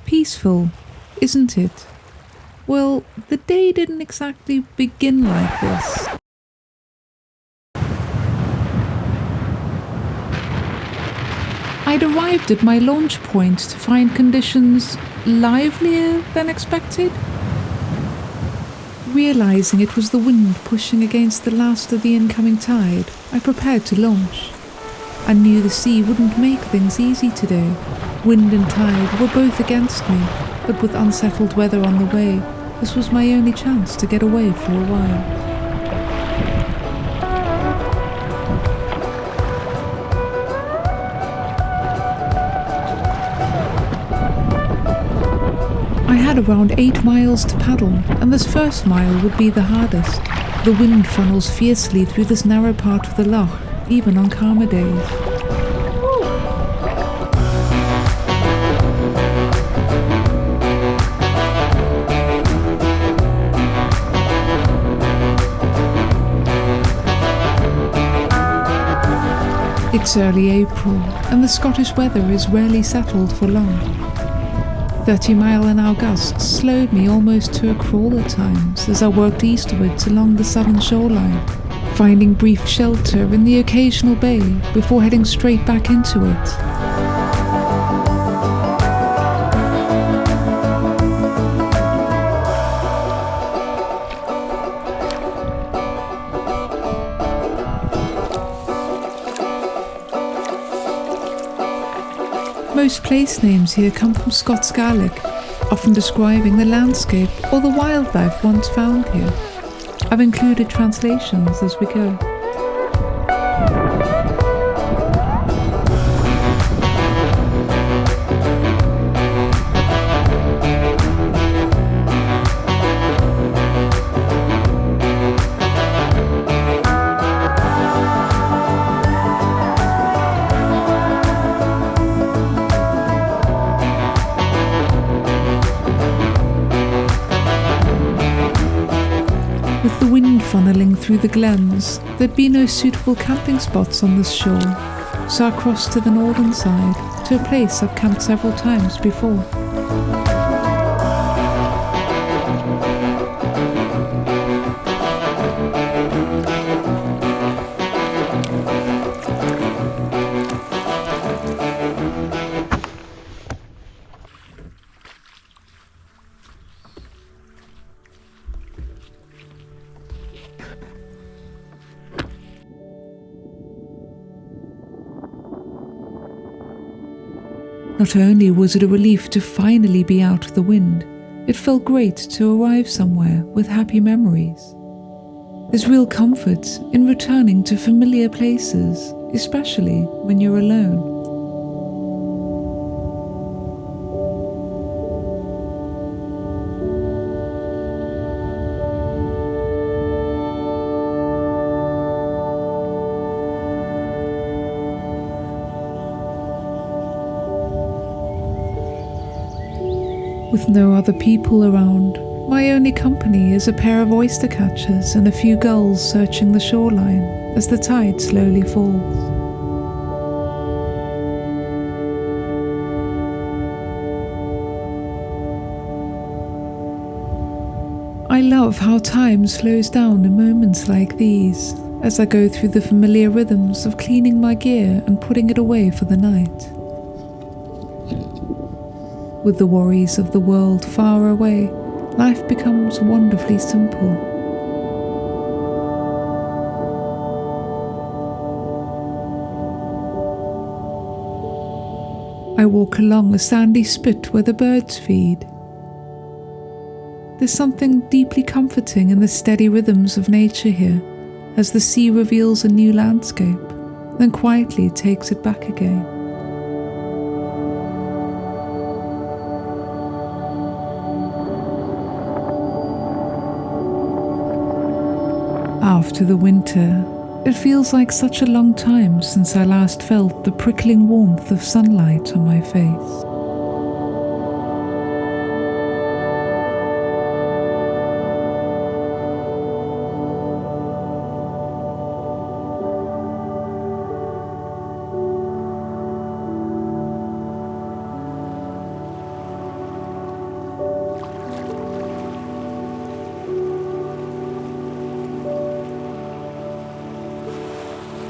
Peaceful, isn't it? Well, the day didn't exactly begin like this. I'd arrived at my launch point to find conditions livelier than expected. Realizing it was the wind pushing against the last of the incoming tide, I prepared to launch. I knew the sea wouldn't make things easy today. Wind and tide were both against me, but with unsettled weather on the way, this was my only chance to get away for a while. I had around 8 miles to paddle, and this first mile would be the hardest. The wind funnels fiercely through this narrow part of the loch, even on calmer days. It's early April, and the Scottish weather is rarely settled for long. 30-mile-an-hour gusts slowed me almost to a crawl at times as I worked eastwards along the southern shoreline, finding brief shelter in the occasional bay before heading straight back into it. Most place names here come from Scots Gaelic, often describing the landscape or the wildlife once found here. I've included translations as we go. With the wind funneling through the glens, there'd be no suitable camping spots on this shore, so I crossed to the northern side, to a place I've camped several times before. Not only was it a relief to finally be out of the wind, it felt great to arrive somewhere with happy memories. There's real comfort in returning to familiar places, especially when you're alone. With no other people around, my only company is a pair of oyster catchers and a few gulls searching the shoreline as the tide slowly falls. I love how time slows down in moments like these, as I go through the familiar rhythms of cleaning my gear and putting it away for the night. With the worries of the world far away, life becomes wonderfully simple. I walk along a sandy spit where the birds feed. There's something deeply comforting in the steady rhythms of nature here, as the sea reveals a new landscape, then quietly takes it back again. After the winter, it feels like such a long time since I last felt the prickling warmth of sunlight on my face.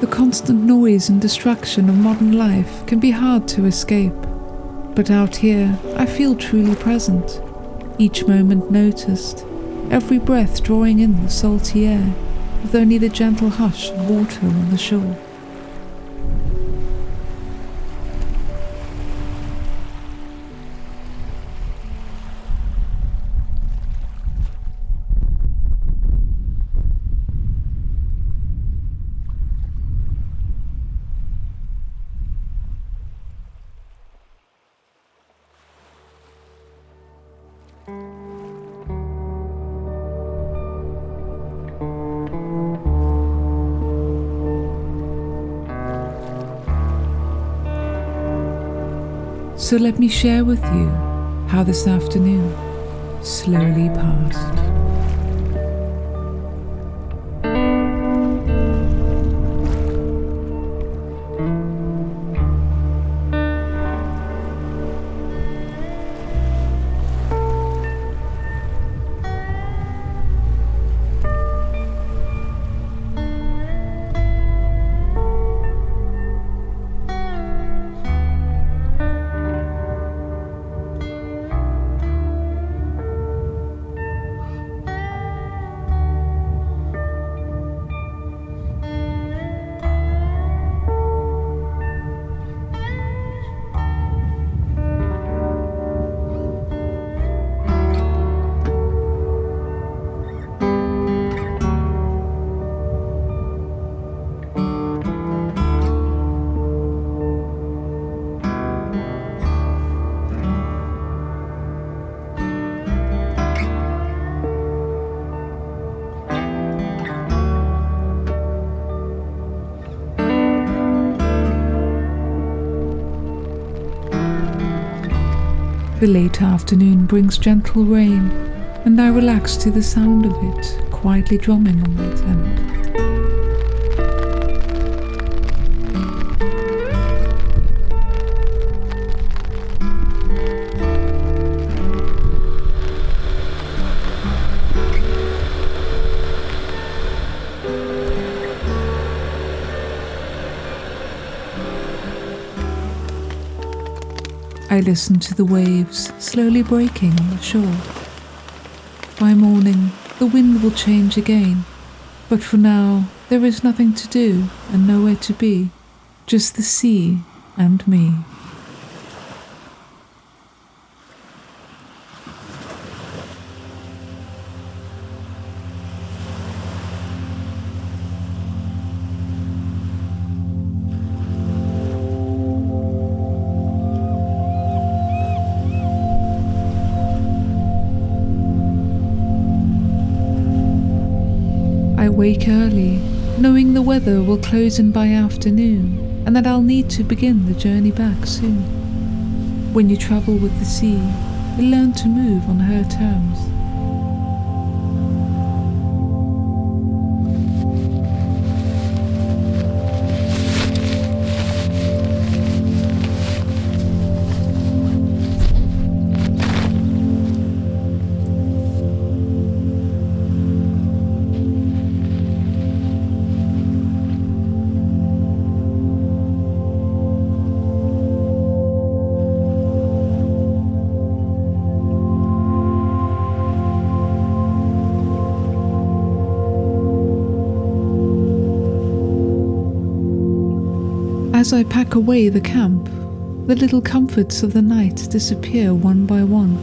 The constant noise and distraction of modern life can be hard to escape, but out here I feel truly present, each moment noticed, every breath drawing in the salty air, with only the gentle hush of water on the shore. So let me share with you how this afternoon slowly passed. The late afternoon brings gentle rain, and I relax to the sound of it quietly drumming on my tent. I listen to the waves slowly breaking on the shore. By morning, the wind will change again, but for now, there is nothing to do and nowhere to be, just the sea and me. I wake early, knowing the weather will close in by afternoon and that I'll need to begin the journey back soon. When you travel with the sea, you learn to move on her terms. As I pack away the camp, the little comforts of the night disappear one by one,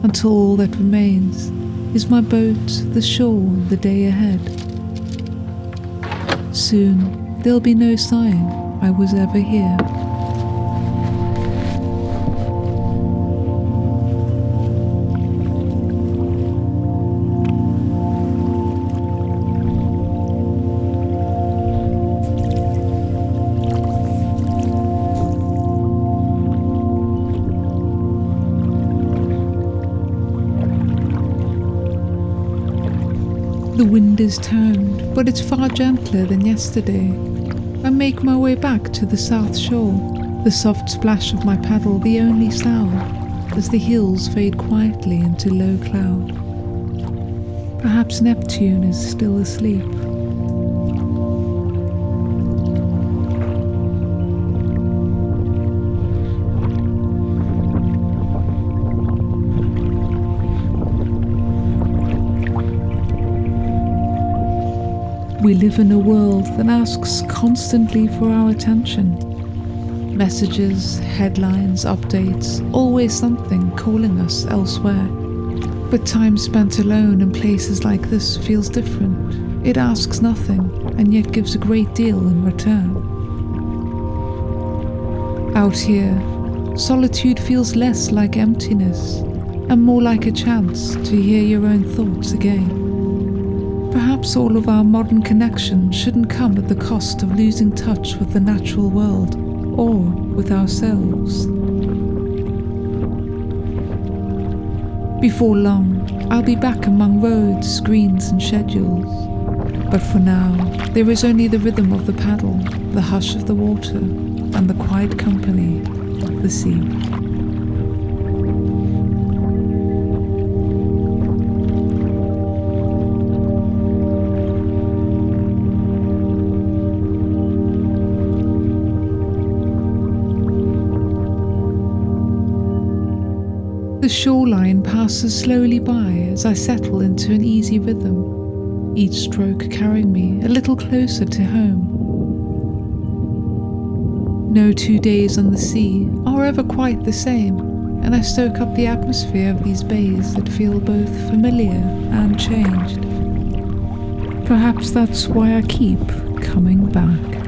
until all that remains is my boat, the shore, and the day ahead. Soon there'll be no sign I was ever here. The wind is turned, but it's far gentler than yesterday. I make my way back to the south shore, the soft splash of my paddle the only sound, as the hills fade quietly into low cloud. Perhaps Neptune is still asleep. We live in a world that asks constantly for our attention. Messages, headlines, updates, always something calling us elsewhere. But time spent alone in places like this feels different. It asks nothing and yet gives a great deal in return. Out here, solitude feels less like emptiness and more like a chance to hear your own thoughts again. Perhaps all of our modern connections shouldn't come at the cost of losing touch with the natural world or with ourselves. Before long, I'll be back among roads, screens and schedules. But for now, there is only the rhythm of the paddle, the hush of the water, and the quiet company of the sea. The shoreline passes slowly by as I settle into an easy rhythm, each stroke carrying me a little closer to home. No 2 days on the sea are ever quite the same, and I soak up the atmosphere of these bays that feel both familiar and changed. Perhaps that's why I keep coming back.